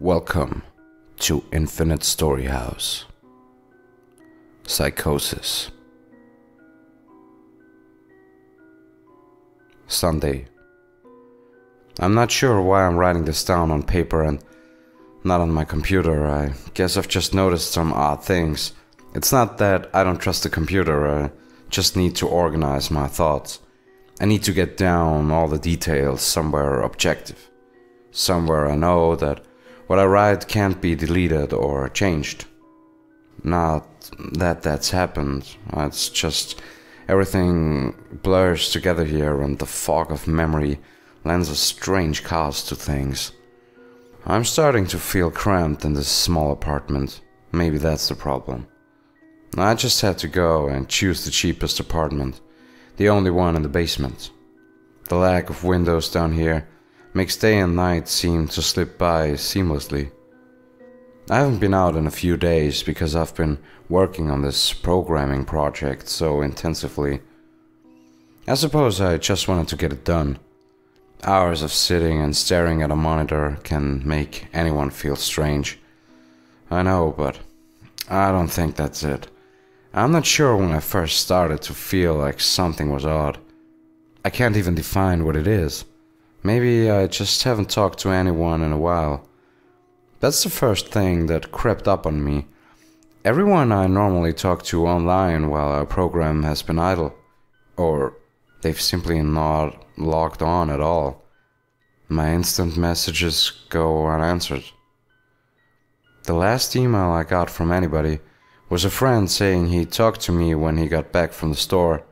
Welcome to Infinite Story House. Psychosis. Sunday. I'm not sure why I'm writing this down on paper and not on my computer. I guess I've just noticed some odd things. It's not that I don't trust the computer, I just need to organize my thoughts. I need to get down all the details somewhere objective. Somewhere I know that what I write can't be deleted or changed. Not that that's happened, it's just everything blurs together here and the fog of memory lends a strange cast to things. I'm starting to feel cramped in this small apartment. Maybe that's the problem. I just had to go and choose the cheapest apartment, the only one in the basement. The lack of windows down here makes day and night seem to slip by seamlessly. I haven't been out in a few days because I've been working on this programming project so intensively. I suppose I just wanted to get it done. Hours of sitting and staring at a monitor can make anyone feel strange. I know, but I don't think that's it. I'm not sure when I first started to feel like something was odd. I can't even define what it is. Maybe I just haven't talked to anyone in a while. That's the first thing that crept up on me. Everyone I normally talk to online while our program has been idle. Or they've simply not logged on at all. My instant messages go unanswered. The last email I got from anybody was a friend saying he talked to me when he got back from the store.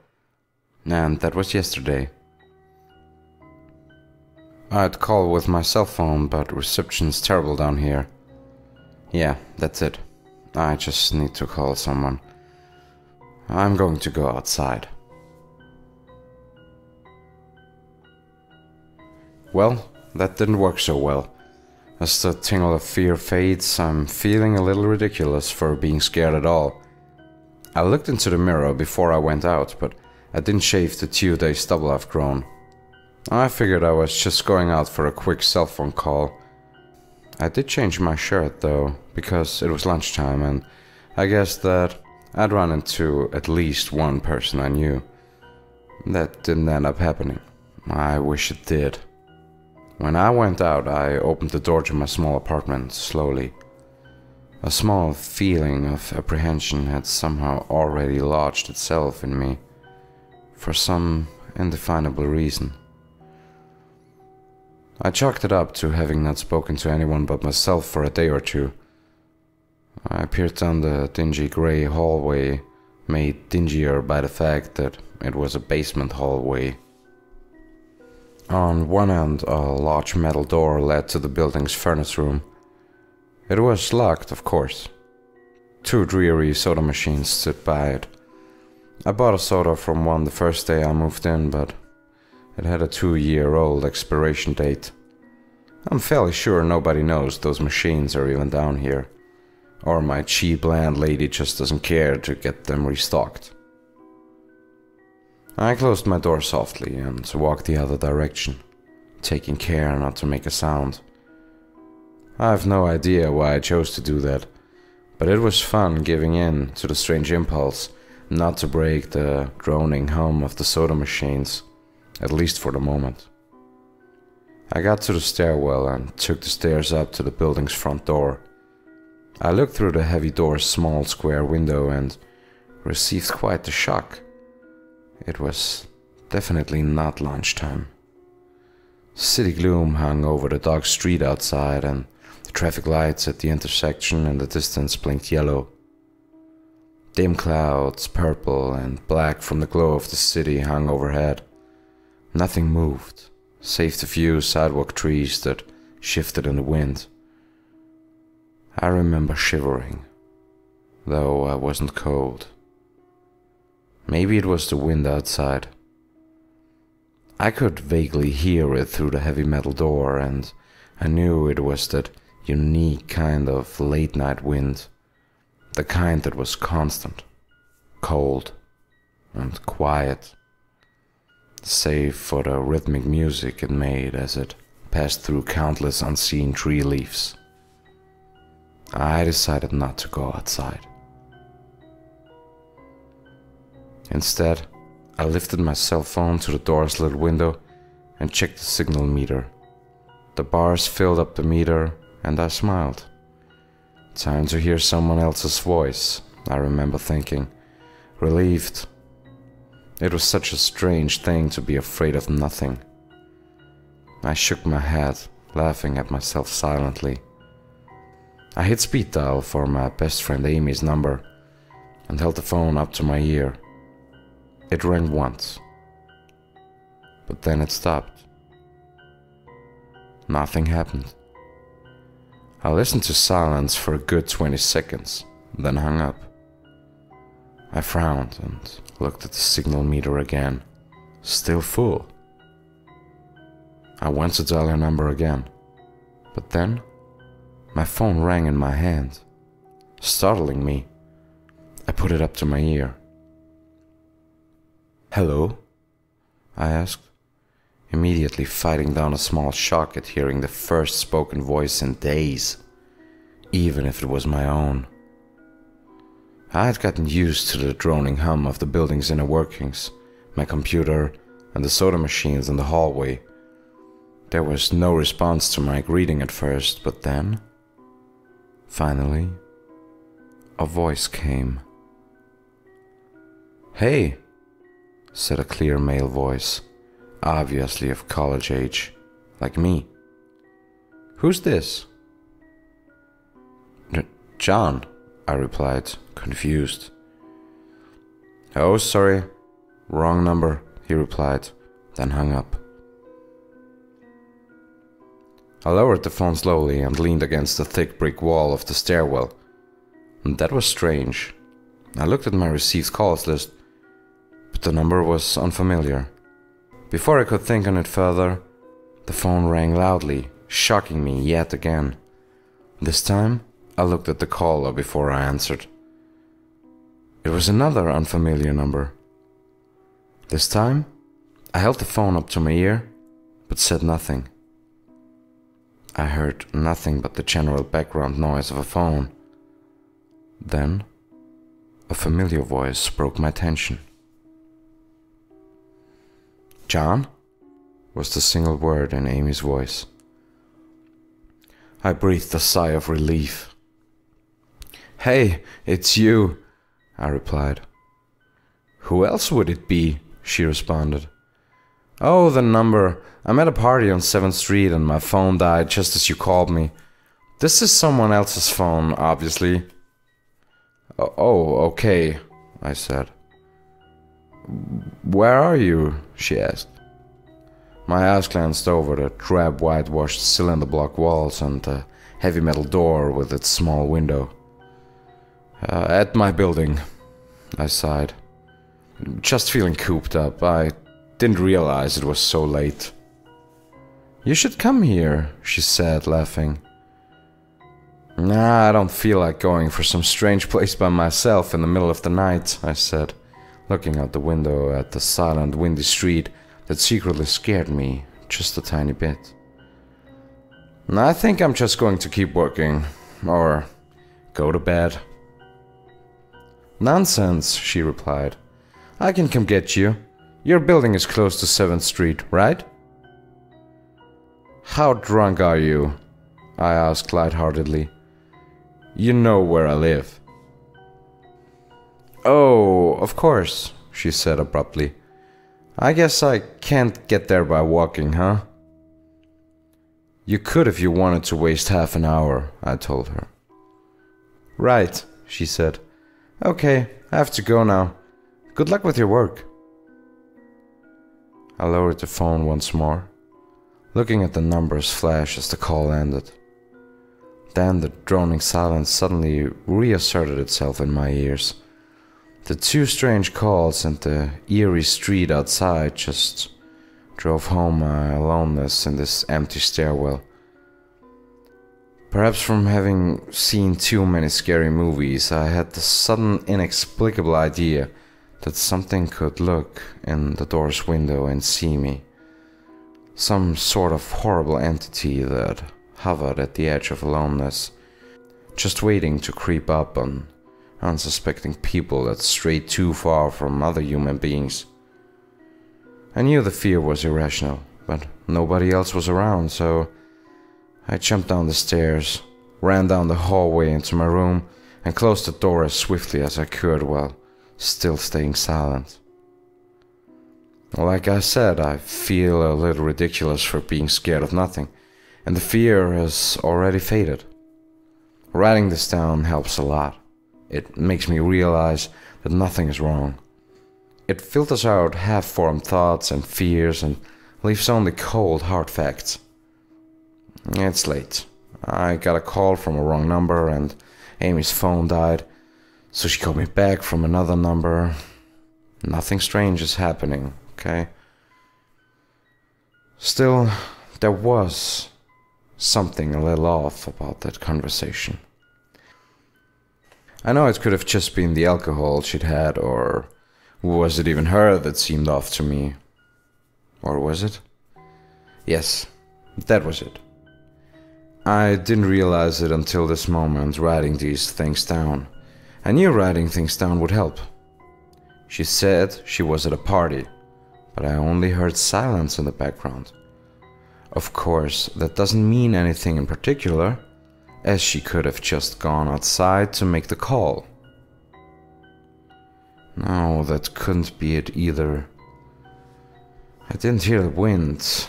And that was yesterday. I'd call with my cell phone, but reception's terrible down here. Yeah, that's it. I just need to call someone. I'm going to go outside. Well, that didn't work so well. As the tingle of fear fades, I'm feeling a little ridiculous for being scared at all. I looked into the mirror before I went out, but I didn't shave the 2 days stubble I've grown. I figured I was just going out for a quick cell phone call. I did change my shirt though, because it was lunchtime and I guessed that I'd run into at least one person I knew. That didn't end up happening. I wish it did. When I went out, I opened the door to my small apartment slowly. A small feeling of apprehension had somehow already lodged itself in me, for some indefinable reason. I chalked it up to having not spoken to anyone but myself for a day or two. I peered down the dingy grey hallway, made dingier by the fact that it was a basement hallway. On one end, a large metal door led to the building's furnace room. It was locked, of course. 2 dreary soda machines stood by it. I bought a soda from one the first day I moved in, but it had a 2-year-old expiration date. I'm fairly sure nobody knows those machines are even down here. Or my cheap landlady just doesn't care to get them restocked. I closed my door softly and walked the other direction, taking care not to make a sound. I have no idea why I chose to do that, but it was fun giving in to the strange impulse not to break the droning hum of the soda machines, at least for the moment. I got to the stairwell and took the stairs up to the building's front door. I looked through the heavy door's small square window and received quite the shock. It was definitely not lunchtime. City gloom hung over the dark street outside, and the traffic lights at the intersection in the distance blinked yellow. Dim clouds, purple and black from the glow of the city, hung overhead. Nothing moved, save the few sidewalk trees that shifted in the wind. I remember shivering, though I wasn't cold. Maybe it was the wind outside. I could vaguely hear it through the heavy metal door, and I knew it was that unique kind of late-night wind, the kind that was constant, cold, and quiet, save for the rhythmic music it made as it passed through countless unseen tree leaves. I decided not to go outside. Instead, I lifted my cell phone to the door's little window and checked the signal meter. The bars filled up the meter, and I smiled. Time to hear someone else's voice, I remember thinking, relieved. It was such a strange thing to be afraid of nothing. I shook my head, laughing at myself silently. I hit speed dial for my best friend Amy's number and held the phone up to my ear. It rang once, but then it stopped. Nothing happened. I listened to silence for a good 20 seconds, then hung up. I frowned and looked at the signal meter again, still full. I went to dial her number again, but then my phone rang in my hand, startling me. I put it up to my ear. "Hello?" I asked, immediately fighting down a small shock at hearing the first spoken voice in days, even if it was my own. I had gotten used to the droning hum of the building's inner workings, my computer, and the soda machines in the hallway. There was no response to my greeting at first, but then, finally, a voice came. "Hey," said a clear male voice, obviously of college age, like me. "Who's this?" "John," I replied, confused. "Oh, sorry, wrong number," he replied, then hung up. I lowered the phone slowly and leaned against the thick brick wall of the stairwell. That was strange. I looked at my received calls list, but the number was unfamiliar. Before I could think on it further, the phone rang loudly, shocking me yet again. This time, I looked at the caller before I answered. It was another unfamiliar number. This time, I held the phone up to my ear, but said nothing. I heard nothing but the general background noise of a phone. Then, a familiar voice broke my tension. "John?" was the single word in Amy's voice. I breathed a sigh of relief. "Hey, it's you," I replied. "Who else would it be?" she responded. "Oh, the number. I'm at a party on 7th Street and my phone died just as you called me. This is someone else's phone, obviously." "Oh, okay," I said. "Where are you?" she asked. My eyes glanced over the drab whitewashed cylinder block walls and the heavy metal door with its small window. At my building," I sighed. "Just feeling cooped up. I didn't realize it was so late." "You should come here," she said, laughing. "Nah, I don't feel like going for some strange place by myself in the middle of the night," I said, looking out the window at the silent, windy street that secretly scared me just a tiny bit. "I think I'm just going to keep working, or go to bed." "Nonsense," she replied. "I can come get you. Your building is close to 7th Street, right?" "How drunk are you?" I asked lightheartedly. "You know where I live." "Oh, of course," she said abruptly. "I guess I can't get there by walking, huh?" "You could if you wanted to waste half an hour," I told her. "Right," she said. "Okay, I have to go now. Good luck with your work." I lowered the phone once more, looking at the numbers flash as the call ended. Then the droning silence suddenly reasserted itself in my ears. The two strange calls and the eerie street outside just drove home my aloneness in this empty stairwell. Perhaps from having seen too many scary movies, I had the sudden inexplicable idea that something could look in the door's window and see me. Some sort of horrible entity that hovered at the edge of aloneness, just waiting to creep up on unsuspecting people that strayed too far from other human beings. I knew the fear was irrational, but nobody else was around, so I jumped down the stairs, ran down the hallway into my room, and closed the door as swiftly as I could while still staying silent. Like I said, I feel a little ridiculous for being scared of nothing, and the fear has already faded. Writing this down helps a lot. It makes me realize that nothing is wrong. It filters out half-formed thoughts and fears and leaves only cold, hard facts. It's late. I got a call from a wrong number and Amy's phone died, so she called me back from another number. Nothing strange is happening, okay? Still, there was something a little off about that conversation. I know it could have just been the alcohol she'd had, or was it even her that seemed off to me? Or was it? Yes, that was it. I didn't realize it until this moment, writing these things down. I knew writing things down would help. She said she was at a party, but I only heard silence in the background. Of course, that doesn't mean anything in particular, as she could have just gone outside to make the call. No, that couldn't be it either. I didn't hear the wind.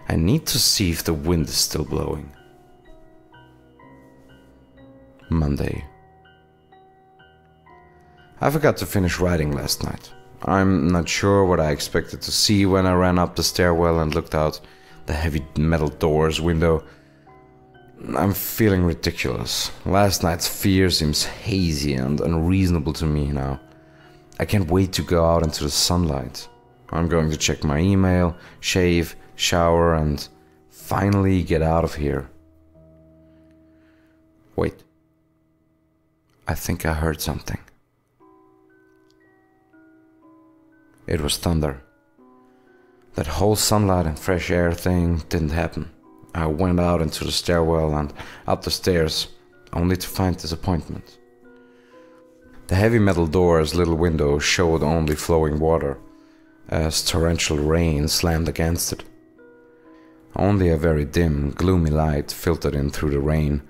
I need to see if the wind is still blowing. Monday. I forgot to finish writing last night. I'm not sure what I expected to see when I ran up the stairwell and looked out the heavy metal doors window. I'm feeling ridiculous. Last night's fear seems hazy and unreasonable to me now. I can't wait to go out into the sunlight. I'm going to check my email, shave, shower, and finally get out of here. Wait. I think I heard something. It was thunder. That whole sunlight and fresh air thing didn't happen. I went out into the stairwell and up the stairs, only to find disappointment. The heavy metal door's little window showed only flowing water, as torrential rain slammed against it. Only a very dim, gloomy light filtered in through the rain,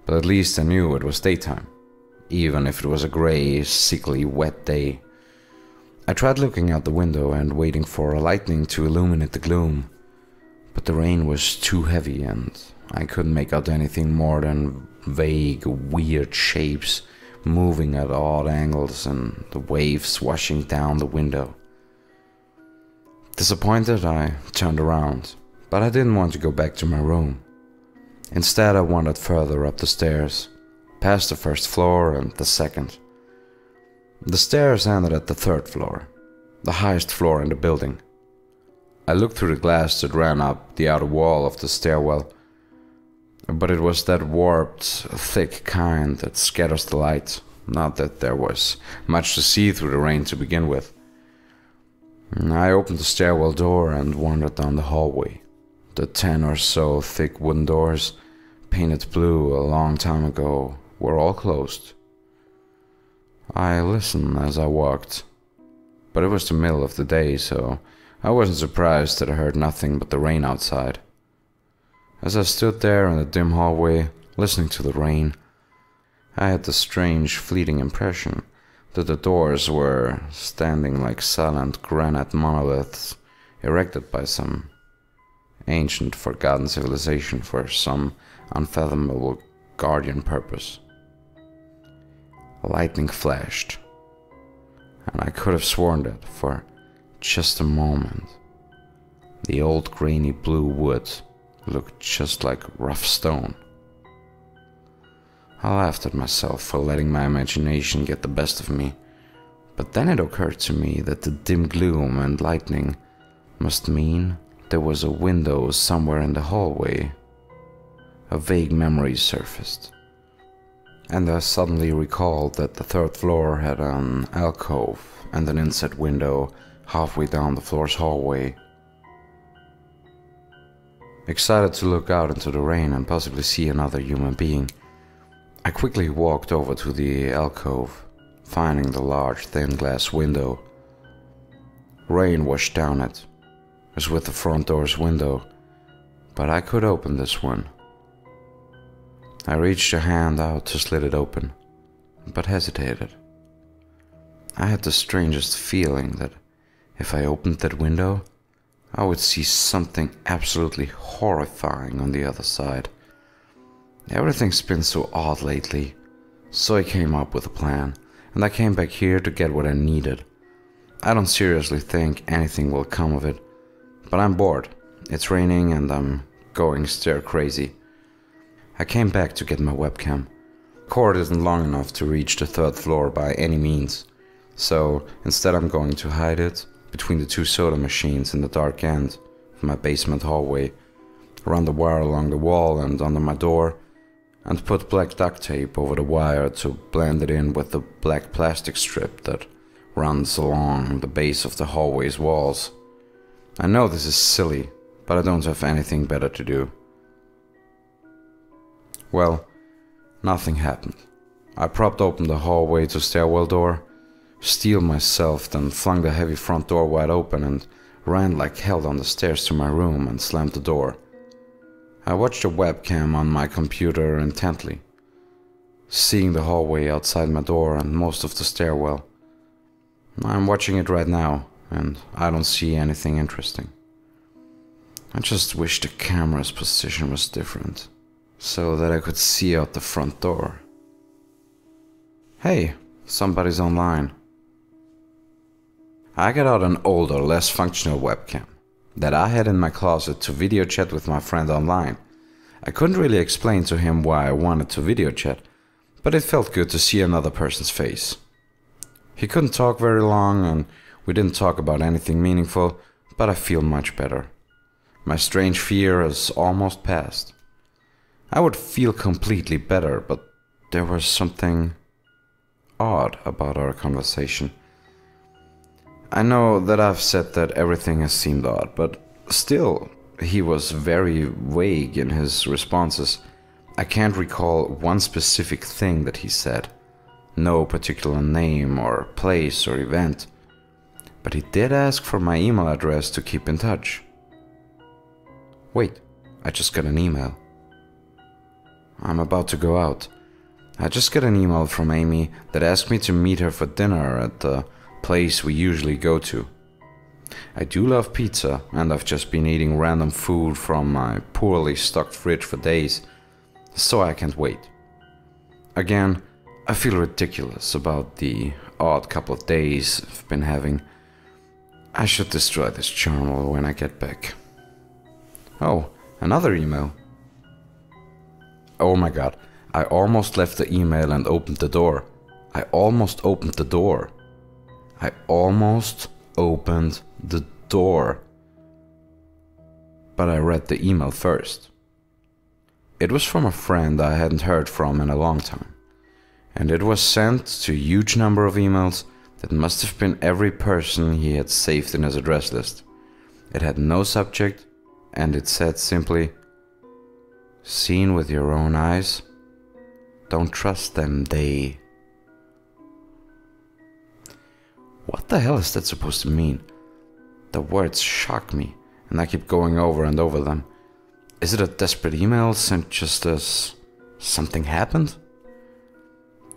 but at least I knew it was daytime, even if it was a grey, sickly, wet day. I tried looking out the window and waiting for a lightning to illuminate the gloom, but the rain was too heavy and I couldn't make out anything more than vague, weird shapes moving at odd angles and the waves washing down the window. Disappointed, I turned around, but I didn't want to go back to my room. Instead, I wandered further up the stairs, past the first floor and the second. The stairs ended at the third floor, the highest floor in the building. I looked through the glass that ran up the outer wall of the stairwell, but it was that warped, thick kind that scatters the light, not that there was much to see through the rain to begin with. I opened the stairwell door and wandered down the hallway. The 10 or so thick wooden doors, painted blue a long time ago, were all closed. I listened as I walked, but it was the middle of the day, so I wasn't surprised that I heard nothing but the rain outside. As I stood there in the dim hallway, listening to the rain, I had the strange, fleeting impression that the doors were standing like silent granite monoliths erected by some ancient, forgotten civilization for some unfathomable guardian purpose. Lightning flashed, and I could have sworn that for just a moment the old grainy blue wood looked just like rough stone. I laughed at myself for letting my imagination get the best of me, but then it occurred to me that the dim gloom and lightning must mean there was a window somewhere in the hallway. A vague memory surfaced, and I suddenly recalled that the third floor had an alcove and an inset window halfway down the floor's hallway. Excited to look out into the rain and possibly see another human being, I quickly walked over to the alcove, finding the large thin glass window. Rain washed down it, as with the front door's window, but I could open this one. I reached a hand out to slit it open, but hesitated. I had the strangest feeling that if I opened that window, I would see something absolutely horrifying on the other side. Everything's been so odd lately, so I came up with a plan, and I came back here to get what I needed. I don't seriously think anything will come of it, but I'm bored. It's raining and I'm going stir crazy. I came back to get my webcam. Cord isn't long enough to reach the 3rd floor by any means, so instead I'm going to hide it between the 2 soda machines in the dark end of my basement hallway, run the wire along the wall and under my door, and put black duct tape over the wire to blend it in with the black plastic strip that runs along the base of the hallway's walls. I know this is silly, but I don't have anything better to do. Well, nothing happened. I propped open the hallway to stairwell door, steeled myself, then flung the heavy front door wide open and ran like hell down the stairs to my room and slammed the door. I watched the webcam on my computer intently, seeing the hallway outside my door and most of the stairwell. I'm watching it right now, and I don't see anything interesting. I just wish the camera's position was different, so that I could see out the front door. Hey, somebody's online. I got out an older, less functional webcam that I had in my closet to video chat with my friend online. I couldn't really explain to him why I wanted to video chat, but it felt good to see another person's face. He couldn't talk very long and we didn't talk about anything meaningful, but I feel much better. My strange fear has almost passed. I would feel completely better, but there was something odd about our conversation. I know that I've said that everything has seemed odd, but still, he was very vague in his responses. I can't recall one specific thing that he said. No particular name or place or event. But he did ask for my email address to keep in touch. Wait, I just got an email. I'm about to go out. I just got an email from Amy that asked me to meet her for dinner at the place we usually go to. I do love pizza, and I've just been eating random food from my poorly stocked fridge for days, so I can't wait. Again, I feel ridiculous about the odd couple of days I've been having. I should destroy this journal when I get back. Oh, another email. Oh my god, I almost left the email and opened the door. I almost opened the door. I almost opened the door. But I read the email first. It was from a friend I hadn't heard from in a long time. And it was sent to a huge number of emails that must have been every person he had saved in his address list. It had no subject, and it said simply, "Seen with your own eyes? Don't trust them, they..." What the hell is that supposed to mean? The words shock me, and I keep going over and over them. Is it a desperate email sent just as something happened?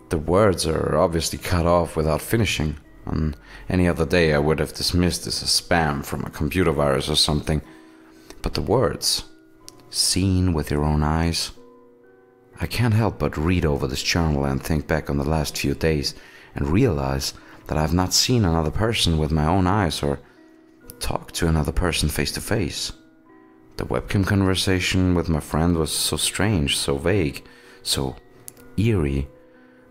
The words are obviously cut off without finishing. On any other day I would have dismissed this as spam from a computer virus or something. But the words, "seen with your own eyes..." I can't help but read over this journal and think back on the last few days and realize that I've not seen another person with my own eyes or talked to another person face to face. The webcam conversation with my friend was so strange, so vague, so eerie.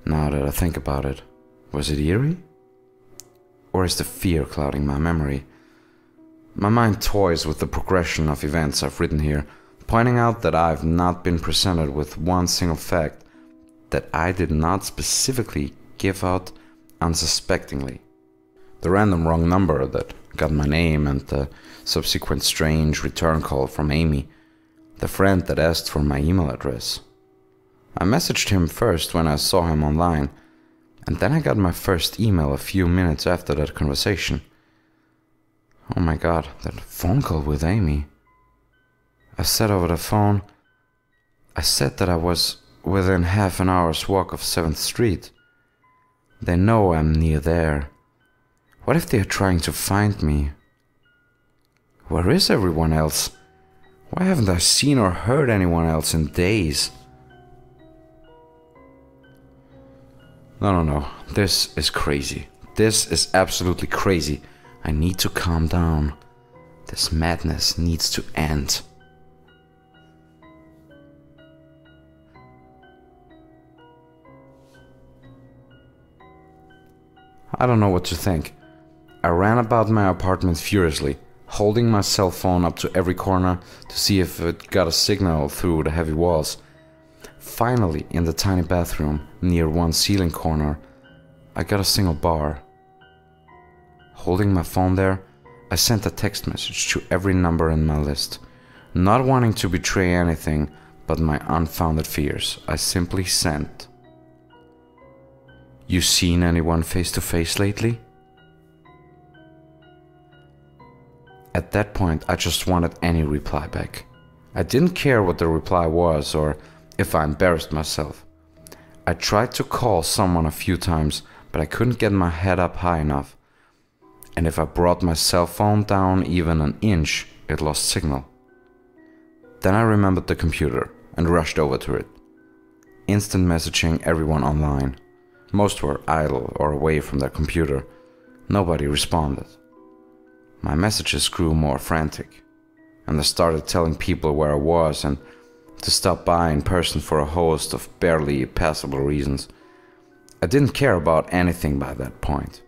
Now that I think about it, was it eerie? Or is the fear clouding my memory? My mind toys with the progression of events I've written here, pointing out that I've not been presented with one single fact that I did not specifically give out unsuspectingly. The random wrong number that got my name and the subsequent strange return call from Amy. the friend that asked for my email address. I messaged him first when I saw him online, and then I got my first email a few minutes after that conversation. Oh my god, that phone call with Amy. I said over the phone, I said that I was within half an hour's walk of 7th Street. They know I'm near there. What if they're trying to find me? Where is everyone else? Why haven't I seen or heard anyone else in days? No. This is crazy. This is absolutely crazy. I need to calm down. This madness needs to end. I don't know what to think. I ran about my apartment furiously, holding my cell phone up to every corner to see if it got a signal through the heavy walls. Finally, in the tiny bathroom, near one ceiling corner, I got a single bar. Holding my phone there, I sent a text message to every number in my list. Not wanting to betray anything but my unfounded fears, I simply sent, "You seen anyone face to face lately?" At that point, I just wanted any reply back. I didn't care what the reply was or if I embarrassed myself. I tried to call someone a few times, but I couldn't get my head up high enough. And if I brought my cell phone down even an inch, it lost signal. Then I remembered the computer and rushed over to it. Instant messaging everyone online. Most were idle or away from their computer. Nobody responded. My messages grew more frantic, and I started telling people where I was and to stop by in person for a host of barely passable reasons. I didn't care about anything by that point.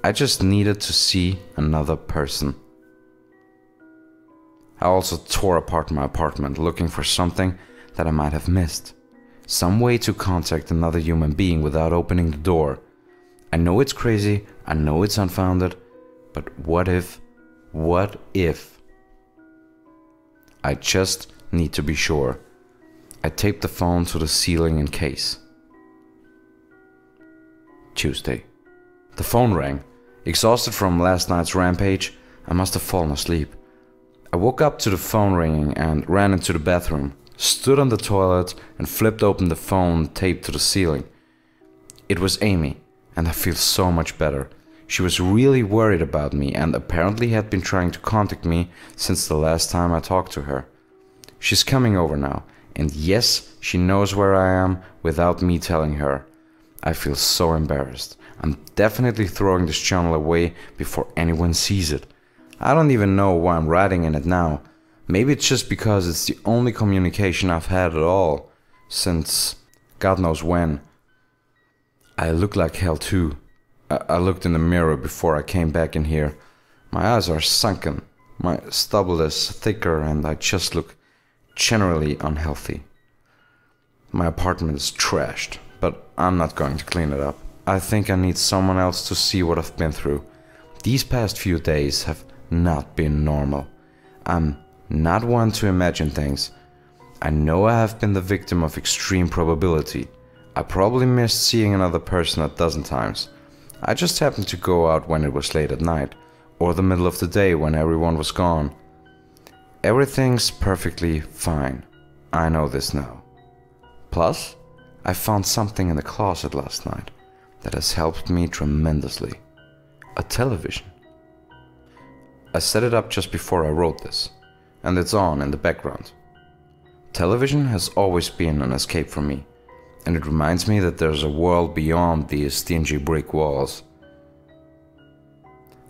I just needed to see another person. I also tore apart my apartment looking for something that I might have missed. Some way to contact another human being without opening the door. I know it's crazy, I know it's unfounded, but what if? What if? I just need to be sure. I taped the phone to the ceiling in case. Tuesday. The phone rang. Exhausted from last night's rampage, I must have fallen asleep. I woke up to the phone ringing and ran into the bathroom, stood on the toilet and flipped open the phone taped to the ceiling. It was Amy, and I feel so much better. She was really worried about me and apparently had been trying to contact me since the last time I talked to her. She's coming over now, and yes, she knows where I am without me telling her. I feel so embarrassed. I'm definitely throwing this journal away before anyone sees it. I don't even know why I'm writing in it now. Maybe it's just because it's the only communication I've had at all since God knows when. I look like hell too. I looked in the mirror before I came back in here. My eyes are sunken, my stubble is thicker, and I just look generally unhealthy. My apartment is trashed, but I'm not going to clean it up. I think I need someone else to see what I've been through. These past few days have not been normal. I'm not one to imagine things. I know I have been the victim of extreme probability. I probably missed seeing another person a dozen times. I just happened to go out when it was late at night, or the middle of the day when everyone was gone. Everything's perfectly fine. I know this now. Plus, I found something in the closet last night that has helped me tremendously. A television. I set it up just before I wrote this, and it's on in the background. Television has always been an escape for me, and it reminds me that there's a world beyond these dingy brick walls.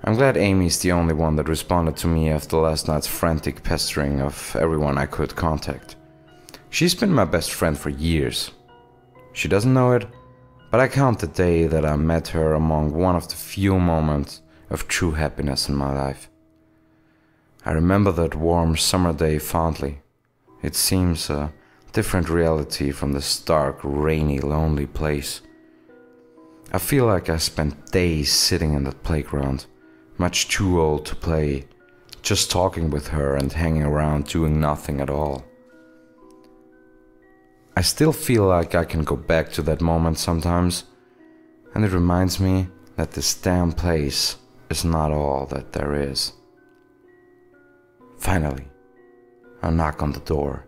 I'm glad Amy's the only one that responded to me after last night's frantic pestering of everyone I could contact. She's been my best friend for years. She doesn't know it, but I count the day that I met her among one of the few moments of true happiness in my life. I remember that warm summer day fondly. It seems a different reality from this dark, rainy, lonely place. I feel like I spent days sitting in that playground, much too old to play, just talking with her and hanging around doing nothing at all. I still feel like I can go back to that moment sometimes, and it reminds me that this damn place is not all that there is. Finally, a knock on the door.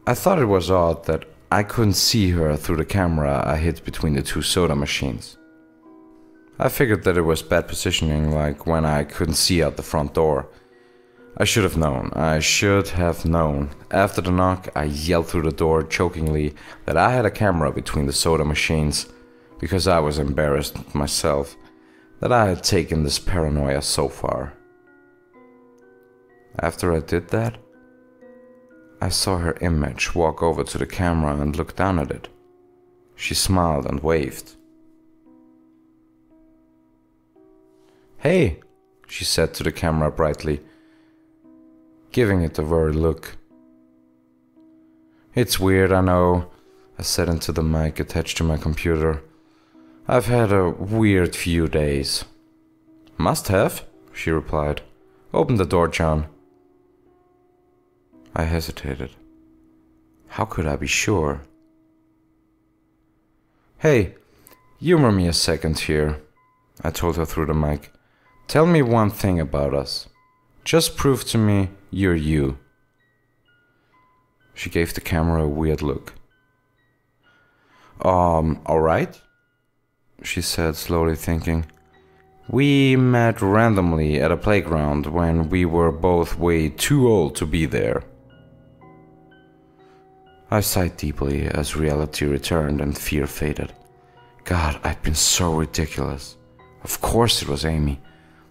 I thought it was odd that I couldn't see her through the camera I hid between the two soda machines. I figured that it was bad positioning, like when I couldn't see out the front door. I should have known. After the knock, I yelled through the door jokingly that I had a camera between the soda machines, because I was embarrassed myself that I had taken this paranoia so far. After I did that, I saw her image walk over to the camera and look down at it. She smiled and waved. "Hey," she said to the camera brightly, giving it a worried look. "It's weird, I know," I said into the mic attached to my computer. "I've had a weird few days." "Must have," she replied. "Open the door, John." I hesitated. How could I be sure? "Hey, humor me a second here," I told her through the mic. "Tell me one thing about us. Just prove to me you're you." She gave the camera a weird look. Alright," she said, slowly thinking. "We met randomly at a playground when we were both way too old to be there." I sighed deeply as reality returned and fear faded. God, I'd been so ridiculous. Of course it was Amy.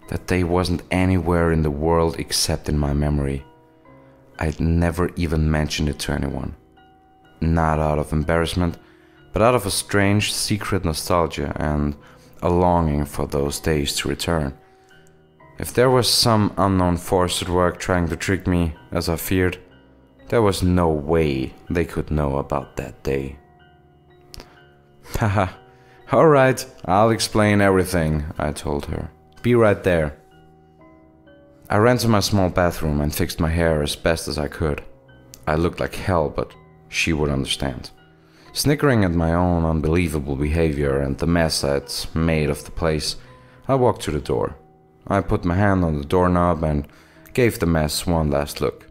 That day wasn't anywhere in the world except in my memory. I'd never even mentioned it to anyone. Not out of embarrassment, but out of a strange, secret nostalgia and a longing for those days to return. If there was some unknown force at work trying to trick me, as I feared, there was no way they could know about that day. "Haha, alright, I'll explain everything," I told her. "Be right there." I ran to my small bathroom and fixed my hair as best as I could. I looked like hell, but she would understand. Snickering at my own unbelievable behavior and the mess I'd made of the place, I walked to the door. I put my hand on the doorknob and gave the mess one last look.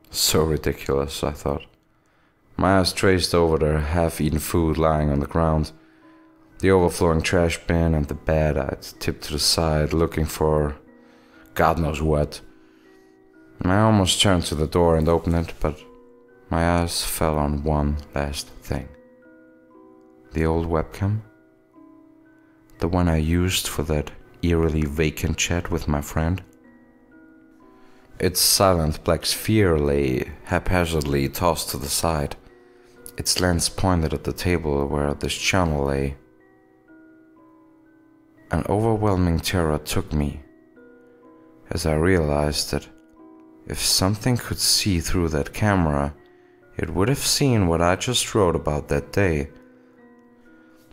So ridiculous, I thought. My eyes traced over the half-eaten food lying on the ground, the overflowing trash bin and the bed I'd tipped to the side looking for God knows what. I almost turned to the door and opened it, but my eyes fell on one last thing. The old webcam? The one I used for that eerily vacant chat with my friend? Its silent black sphere lay haphazardly tossed to the side, its lens pointed at the table where this channel lay. An overwhelming terror took me as I realized that if something could see through that camera, it would have seen what I just wrote about that day.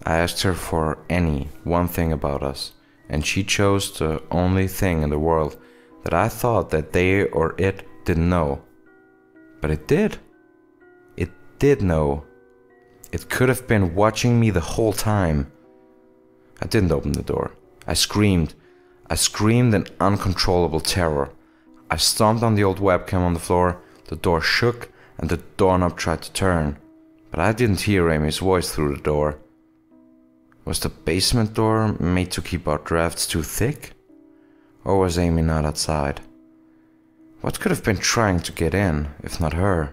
I asked her for any one thing about us, and she chose the only thing in the world that I thought that they or it didn't know. But it did. It did know. It could have been watching me the whole time. I didn't open the door. I screamed. I screamed in uncontrollable terror. I stomped on the old webcam on the floor. The door shook and the doorknob tried to turn. But I didn't hear Amy's voice through the door. Was the basement door made to keep out drafts too thick? Or was Amy not outside? What could have been trying to get in, if not her?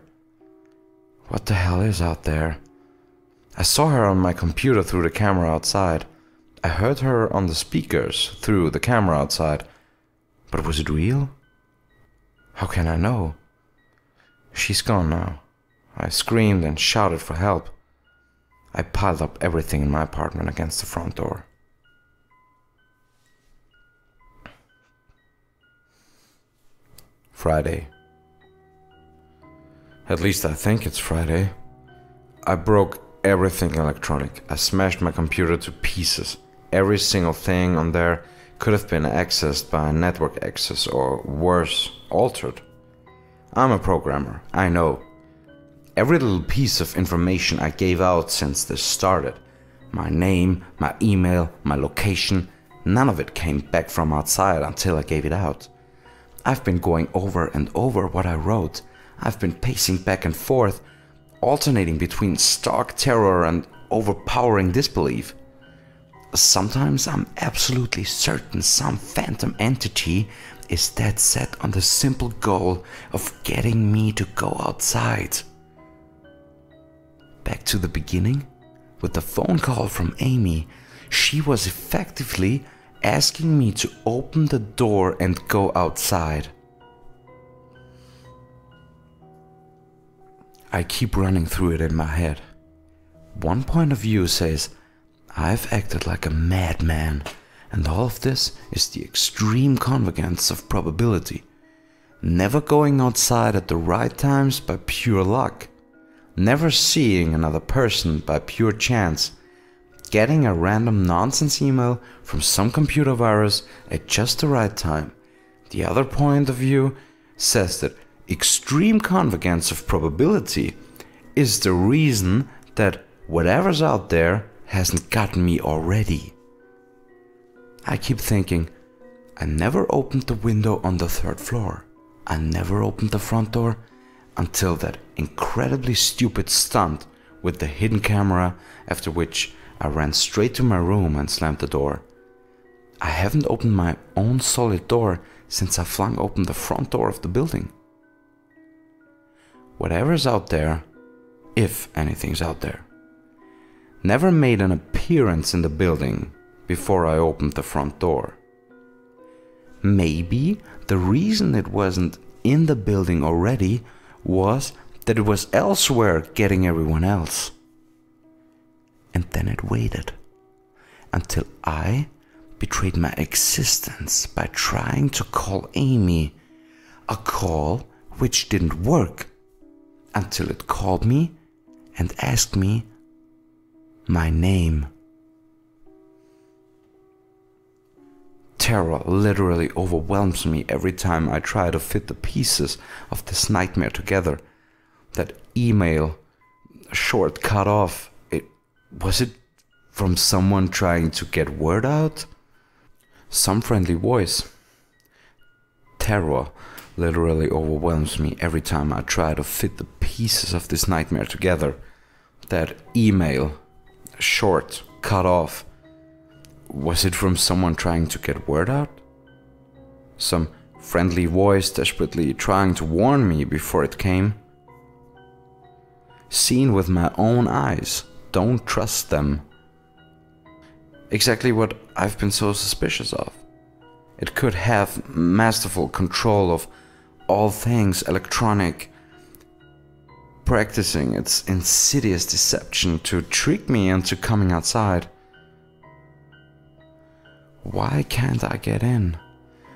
What the hell is out there? I saw her on my computer through the camera outside. I heard her on the speakers through the camera outside. But was it real? How can I know? She's gone now. I screamed and shouted for help. I piled up everything in my apartment against the front door. Friday. At least I think it's Friday. I broke everything electronic. I smashed my computer to pieces. Every single thing on there could have been accessed by network access or worse, altered. I'm a programmer, I know. Every little piece of information I gave out since this started, my name, my email, my location, none of it came back from outside until I gave it out. I've been going over and over what I wrote. I've been pacing back and forth, alternating between stark terror and overpowering disbelief. Sometimes I'm absolutely certain some phantom entity is dead set on the simple goal of getting me to go outside. Back to the beginning, with the phone call from Amy, she was effectively asking me to open the door and go outside. I keep running through it in my head. One point of view says, I've acted like a madman, and all of this is the extreme convergence of probability. Never going outside at the right times by pure luck. Never seeing another person by pure chance. Getting a random nonsense email from some computer virus at just the right time. The other point of view says that extreme convergence of probability is the reason that whatever's out there hasn't gotten me already. I keep thinking, I never opened the window on the 3rd floor. I never opened the front door until that incredibly stupid stunt with the hidden camera, after which I ran straight to my room and slammed the door. I haven't opened my own solid door since I flung open the front door of the building. Whatever's out there, if anything's out there, never made an appearance in the building before I opened the front door. Maybe the reason it wasn't in the building already was that it was elsewhere getting everyone else. And then it waited until I betrayed my existence by trying to call Amy, a call which didn't work, until it called me and asked me my name. Terror literally overwhelms me every time I try to fit the pieces of this nightmare together. That email, short cut off, was it from someone trying to get word out? Some friendly voice. Terror literally overwhelms me every time I try to fit the pieces of this nightmare together. That email, short cut off, was it from someone trying to get word out? Some friendly voice desperately trying to warn me before it came? Seen with my own eyes, don't trust them. Exactly what I've been so suspicious of. It could have masterful control of all things electronic, practicing its insidious deception to trick me into coming outside. Why can't I get in?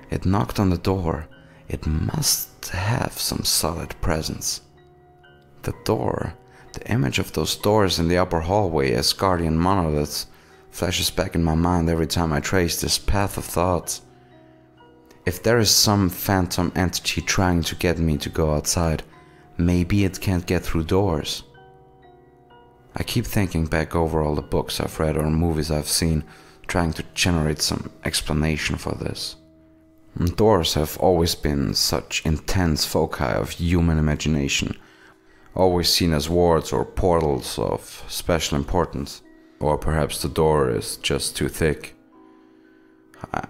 It knocked on the door. It must have some solid presence. The door, the image of those doors in the upper hallway as guardian monoliths, flashes back in my mind every time I trace this path of thoughts. If there is some phantom entity trying to get me to go outside, maybe it can't get through doors. I keep thinking back over all the books I've read or movies I've seen, trying to generate some explanation for this. Doors have always been such intense foci of human imagination, always seen as wards or portals of special importance. Or perhaps the door is just too thick.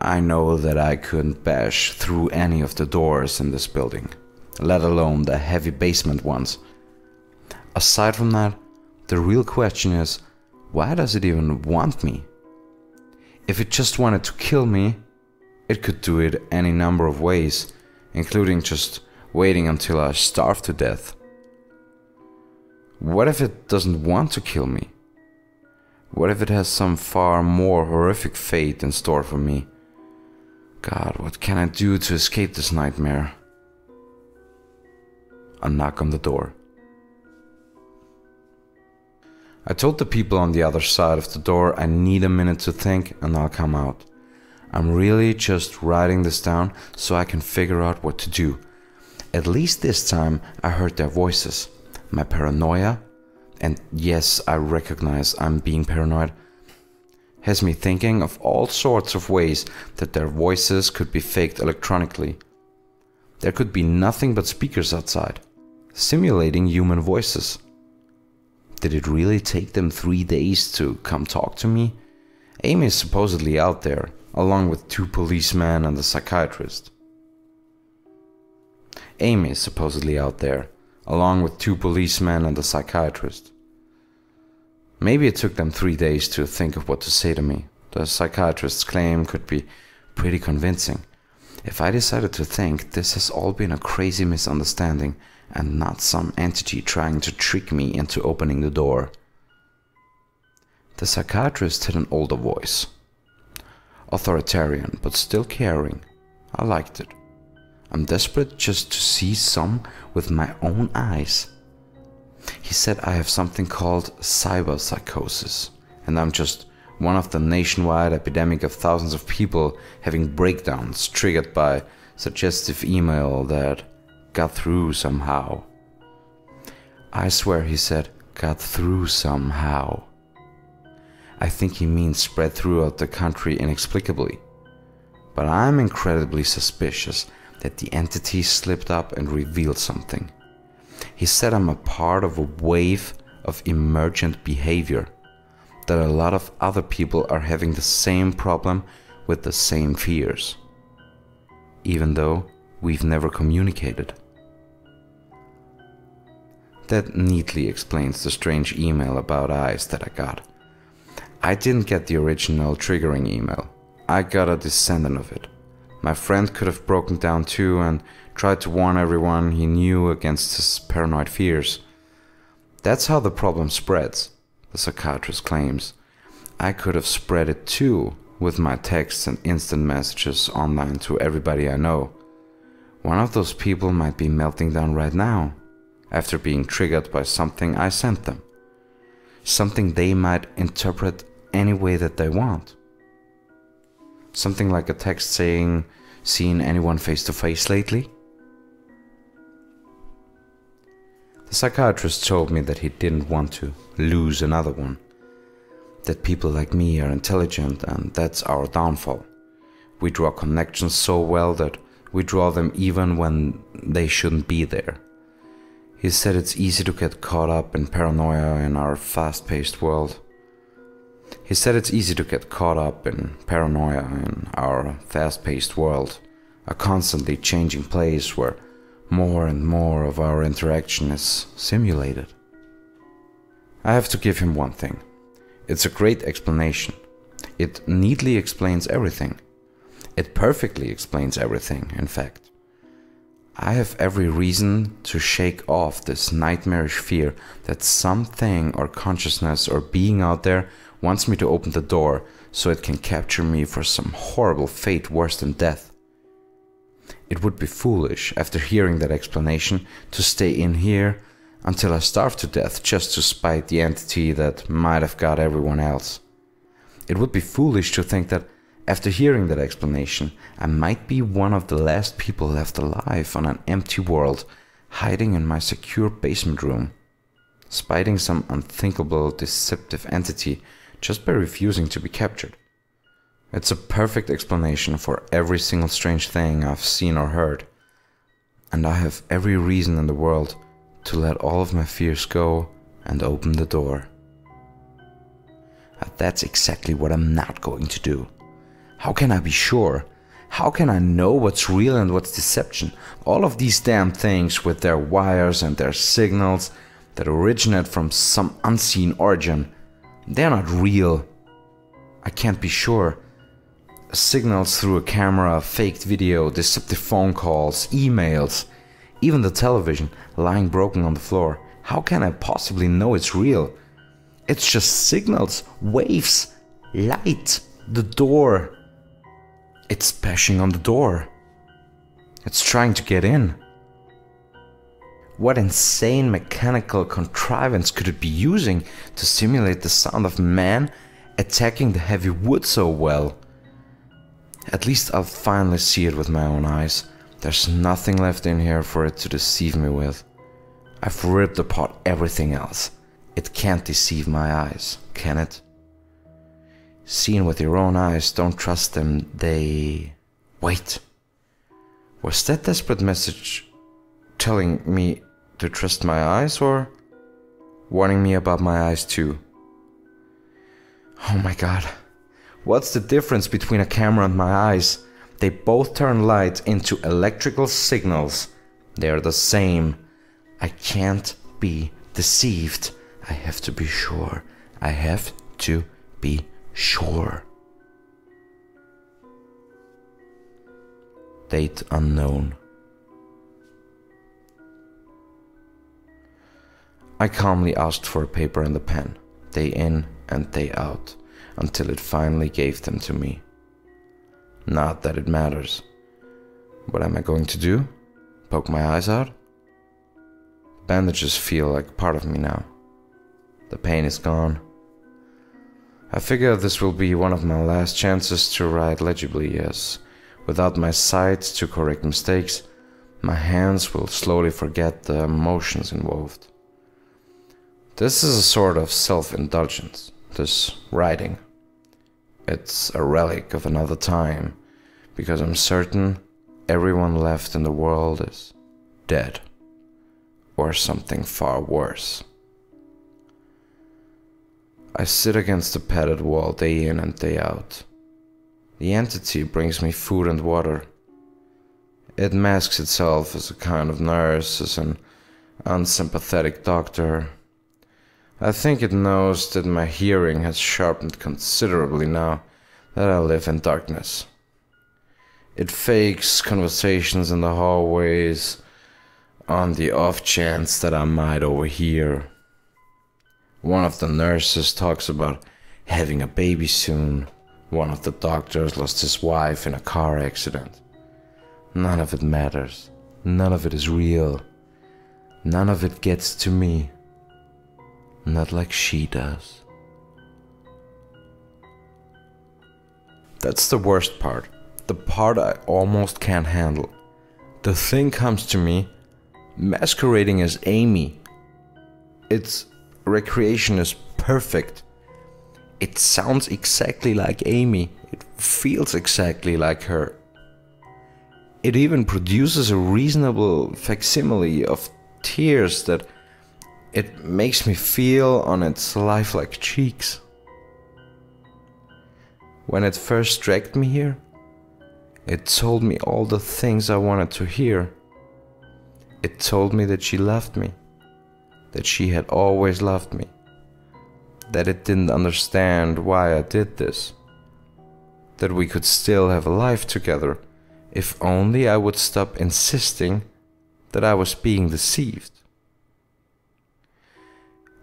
I know that I couldn't bash through any of the doors in this building, let alone the heavy basement ones. Aside from that, the real question is, why does it even want me? If it just wanted to kill me, it could do it any number of ways, including just waiting until I starve to death. What if it doesn't want to kill me? What if it has some far more horrific fate in store for me? God, what can I do to escape this nightmare? A knock on the door. I told the people on the other side of the door I need a minute to think and I'll come out. I'm really just writing this down so I can figure out what to do. At least this time I heard their voices. My paranoia, and yes, I recognize I'm being paranoid, has me thinking of all sorts of ways that their voices could be faked electronically. There could be nothing but speakers outside, simulating human voices. Did it really take them 3 days to come talk to me? Amy is supposedly out there, along with 2 policemen and a psychiatrist. Amy is supposedly out there, along with 2 policemen and a psychiatrist. Maybe it took them 3 days to think of what to say to me. The psychiatrist's claim could be pretty convincing. If I decided to think this has all been a crazy misunderstanding and not some entity trying to trick me into opening the door. The psychiatrist had an older voice. Authoritarian, but still caring. I liked it. I'm desperate just to see some with my own eyes. He said I have something called Psychosis, and I'm just one of the nationwide epidemic of thousands of people having breakdowns triggered by suggestive email that got through somehow. I swear he said got through somehow. I think he means spread throughout the country inexplicably. But I'm incredibly suspicious that the entity slipped up and revealed something. He said I'm a part of a wave of emergent behavior, that a lot of other people are having the same problem with the same fears, even though we've never communicated. That neatly explains the strange email about eyes that I got. I didn't get the original triggering email. I got a descendant of it. My friend could have broken down too and tried to warn everyone he knew against his paranoid fears. That's how the problem spreads, the psychiatrist claims. I could have spread it too with my texts and instant messages online to everybody I know. One of those people might be melting down right now, after being triggered by something I sent them. Something they might interpret any way that they want. Something like a text saying, "Seen anyone face to face lately?" The psychiatrist told me that he didn't want to lose another one. That people like me are intelligent and that's our downfall. We draw connections so well that we draw them even when they shouldn't be there. He said it's easy to get caught up in paranoia in our fast-paced world. A constantly changing place where more and more of our interaction is simulated. I have to give him one thing. It's a great explanation. It neatly explains everything. It perfectly explains everything, in fact. I have every reason to shake off this nightmarish fear that something or consciousness or being out there wants me to open the door so it can capture me for some horrible fate worse than death. It would be foolish, after hearing that explanation, to stay in here until I starve to death just to spite the entity that might have got everyone else. It would be foolish to think that after hearing that explanation, I might be one of the last people left alive on an empty world, hiding in my secure basement room, spiting some unthinkable deceptive entity just by refusing to be captured. It's a perfect explanation for every single strange thing I've seen or heard, and I have every reason in the world to let all of my fears go and open the door. That's exactly what I'm not going to do. How can I be sure? How can I know what's real and what's deception? All of these damn things with their wires and their signals that originate from some unseen origin, they're not real. I can't be sure. Signals through a camera, faked video, deceptive phone calls, emails, even the television lying broken on the floor. How can I possibly know it's real? It's just signals, waves, light, the door. It's bashing on the door. It's trying to get in. What insane mechanical contrivance could it be using to simulate the sound of man attacking the heavy wood so well? At least I'll finally see it with my own eyes. There's nothing left in here for it to deceive me with. I've ripped apart everything else. It can't deceive my eyes, can it? Seen with your own eyes, don't trust them, they... Wait. Was that desperate message telling me to trust my eyes, or warning me about my eyes too? Oh my god. What's the difference between a camera and my eyes? They both turn light into electrical signals. They're the same. I can't be deceived. I have to be sure. I have to be sure. Date unknown. I calmly asked for a paper and a pen, day in and day out, until it finally gave them to me. Not that it matters. What am I going to do? Poke my eyes out? Bandages feel like part of me now. The pain is gone. I figure this will be one of my last chances to write legibly, yes. Without my sight to correct mistakes, my hands will slowly forget the emotions involved. This is a sort of self-indulgence, this writing. It's a relic of another time, because I'm certain everyone left in the world is dead, or something far worse. I sit against the padded wall day in and day out. The entity brings me food and water. It masks itself as a kind of nurse, as an unsympathetic doctor. I think it knows that my hearing has sharpened considerably now that I live in darkness. It fakes conversations in the hallways on the off chance that I might overhear. One of the nurses talks about having a baby soon. One of the doctors lost his wife in a car accident. None of it matters. None of it is real. None of it gets to me. Not like she does. That's the worst part. The part I almost can't handle. The thing comes to me, masquerading as Amy. Its recreation is perfect. It sounds exactly like Amy. It feels exactly like her. It even produces a reasonable facsimile of tears that it makes me feel on its lifelike cheeks. When it first dragged me here, it told me all the things I wanted to hear. It told me that she loved me, that she had always loved me, that it didn't understand why I did this, that we could still have a life together if only I would stop insisting that I was being deceived.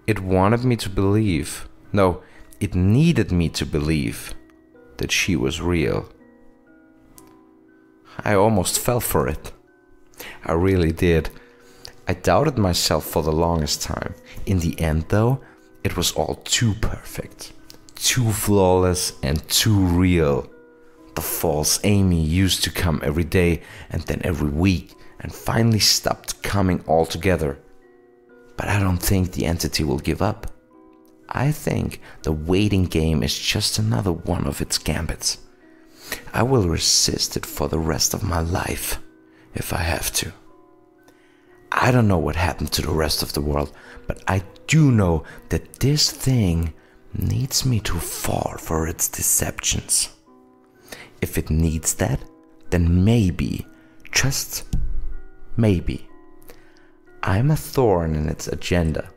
It wanted me to believe, no, it needed me to believe that she was real. I almost fell for it. I really did. I doubted myself for the longest time. In the end, though, it was all too perfect, too flawless and too real. The false Amy used to come every day and then every week and finally stopped coming altogether. But I don't think the entity will give up. I think the waiting game is just another one of its gambits. I will resist it for the rest of my life, if I have to. I don't know what happened to the rest of the world, but I do know that this thing needs me to fall for its deceptions. If it needs that, then maybe, just maybe, I'm a thorn in its agenda.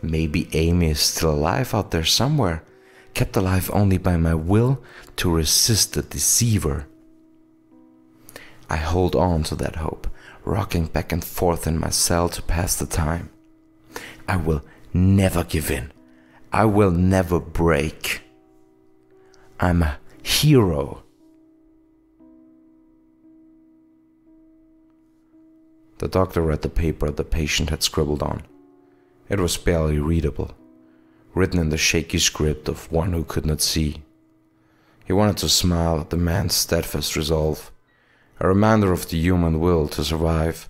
Maybe Amy is still alive out there somewhere, kept alive only by my will to resist the deceiver. I hold on to that hope, rocking back and forth in my cell to pass the time. I will never give in. I will never break. I'm a hero. The doctor read the paper the patient had scribbled on. It was barely readable, written in the shaky script of one who could not see. He wanted to smile at the man's steadfast resolve, a reminder of the human will to survive,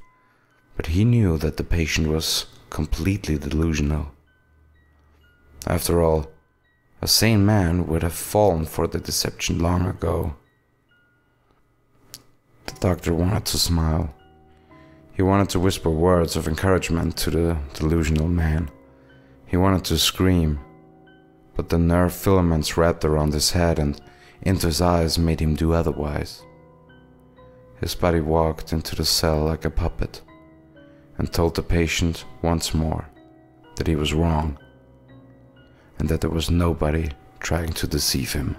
but he knew that the patient was completely delusional. After all, a sane man would have fallen for the deception long ago. The doctor wanted to smile. He wanted to whisper words of encouragement to the delusional man. He wanted to scream, but the nerve filaments wrapped around his head and into his eyes made him do otherwise. His body walked into the cell like a puppet and told the patient once more that he was wrong and that there was nobody trying to deceive him.